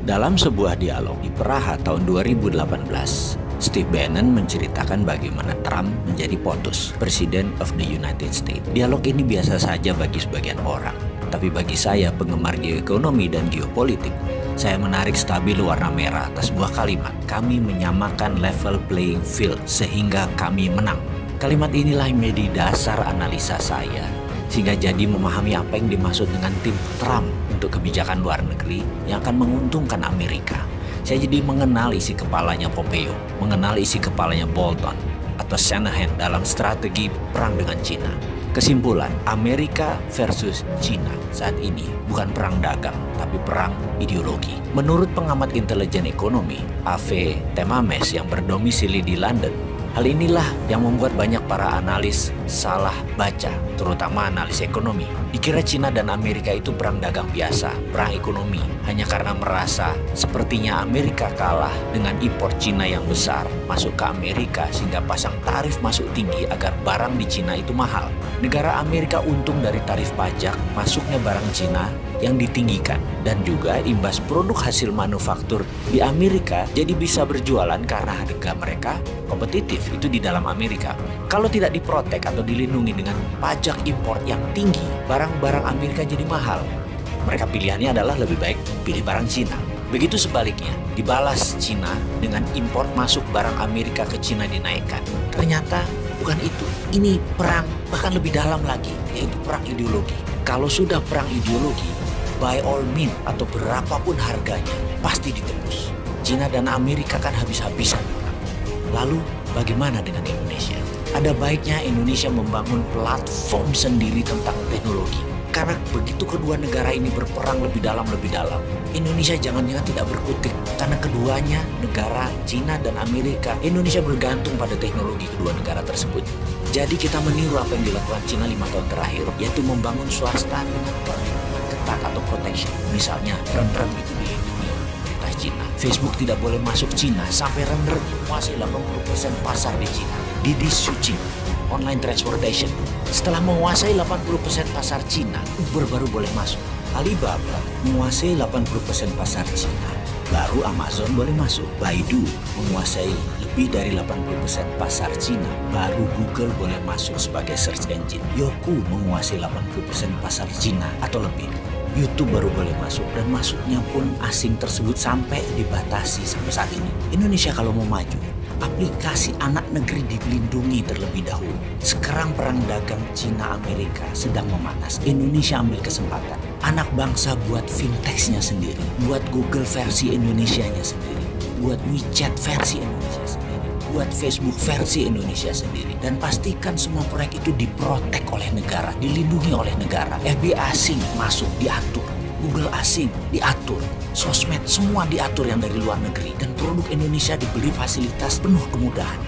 Dalam sebuah dialog di Praha tahun 2018, Steve Bannon menceritakan bagaimana Trump menjadi POTUS, President of the United States. Dialog ini biasa saja bagi sebagian orang, tapi bagi saya, penggemar geoekonomi dan geopolitik, saya menarik stabilo warna merah atas sebuah kalimat. Kami menyamakan level playing field sehingga kami menang. Kalimat inilah yang menjadi dasar analisa saya, sehingga jadi memahami apa yang dimaksud dengan tim Trump untuk kebijakan luar negeri yang akan menguntungkan Amerika. Saya jadi mengenal isi kepalanya Pompeo, mengenal isi kepalanya Bolton atau Shanahan dalam strategi perang dengan Cina. Kesimpulan, Amerika versus Cina saat ini bukan perang dagang, tapi perang ideologi. Menurut pengamat intelijen ekonomi, A.V. Temames yang berdomisili di London, hal inilah yang membuat banyak para analis salah baca, terutama analis ekonomi. Dikira Cina dan Amerika itu perang dagang biasa, perang ekonomi, hanya karena merasa sepertinya Amerika kalah dengan impor Cina yang besar masuk ke Amerika sehingga pasang tarif masuk tinggi agar barang di Cina itu mahal. Negara Amerika untung dari tarif pajak masuknya barang Cina yang ditinggikan dan juga imbas produk hasil manufaktur di Amerika jadi bisa berjualan karena harga mereka kompetitif itu di dalam Amerika. Kalau tidak diprotek atau dilindungi dengan pajak impor yang tinggi, barang-barang Amerika jadi mahal. Mereka pilihannya adalah lebih baik pilih barang Cina. Begitu sebaliknya, dibalas Cina dengan impor masuk barang Amerika ke Cina dinaikkan. Ternyata bukan itu. Ini perang bahkan lebih dalam lagi, yaitu perang ideologi. Kalau sudah perang ideologi, by all means atau berapapun harganya, pasti ditebus. Cina dan Amerika kan habis-habisan. Lalu bagaimana dengan Indonesia? Ada baiknya Indonesia membangun platform sendiri tentang teknologi. Karena begitu kedua negara ini berperang lebih dalam, Indonesia jangan-jangan tidak berkutik. Karena keduanya, negara Cina dan Amerika, Indonesia bergantung pada teknologi kedua negara tersebut. Jadi kita meniru apa yang dilakukan Cina 5 tahun terakhir, yaitu membangun swasta dengan perlindungan ketat atau protection. Misalnya, rem-rem itu dilindungi oleh pemerintah Cina. Facebook tidak boleh masuk Cina sampai rem-rem menguasai 80% pasar di Cina. Didi Suci, online transportation, setelah menguasai 80% pasar Cina, Uber baru boleh masuk. Alibaba menguasai 80% pasar Cina, baru Amazon boleh masuk. Baidu menguasai lebih dari 80% pasar Cina, baru Google boleh masuk sebagai search engine. Youku menguasai 80% pasar Cina atau lebih. YouTube baru boleh masuk, dan masuknya pun asing tersebut sampai dibatasi sampai saat ini. Indonesia kalau mau maju, aplikasi anak negeri dilindungi terlebih dahulu. Sekarang perang dagang Cina-Amerika sedang memanas. Indonesia ambil kesempatan. Anak bangsa buat fintechnya sendiri, buat Google versi Indonesianya sendiri, buat WeChat versi Indonesia sendiri, buat Facebook versi Indonesia sendiri. Dan pastikan semua proyek itu diprotek oleh negara, dilindungi oleh negara. FBI asing masuk diatur, Google asing diatur, sosmed semua diatur yang dari luar negeri, dan produk Indonesia diberi fasilitas penuh kemudahan.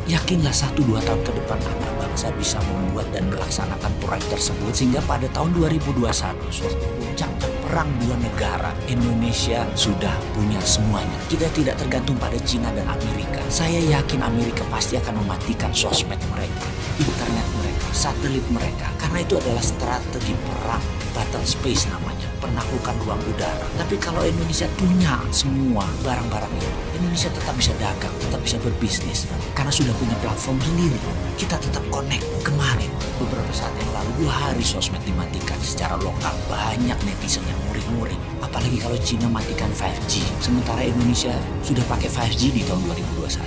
Yakinlah 1-2 tahun ke depan anak bangsa bisa membuat dan melaksanakan proyek tersebut, sehingga pada tahun 2021 suatu puncaknya perang dua negara, Indonesia sudah punya semuanya. Kita tidak tergantung pada Cina dan Amerika. Saya yakin Amerika pasti akan mematikan sosmed mereka, internet mereka, satelit mereka, karena itu adalah strategi perang, battle space namanya, penaklukan ruang udara. Tapi kalau Indonesia punya semua barang-barang itu, Indonesia tetap bisa dagang, tetap bisa berbisnis, karena sudah punya platform sendiri. Kita tetap connect. Kemarin beberapa saat yang lalu 2 hari sosmed dimatikan secara lokal, banyak netizen yang muring-muring. Apalagi kalau Cina matikan 5G, sementara Indonesia sudah pakai 5G di tahun 2021.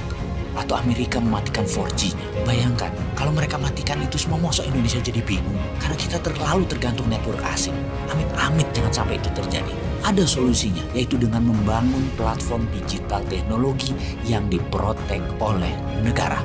Atau Amerika mematikan 4G-nya. Bayangkan, kalau mereka matikan itu semua, masa Indonesia jadi bingung? Karena kita terlalu tergantung network asing. Amit-amit jangan sampai itu terjadi. Ada solusinya, yaitu dengan membangun platform digital teknologi yang diprotek oleh negara.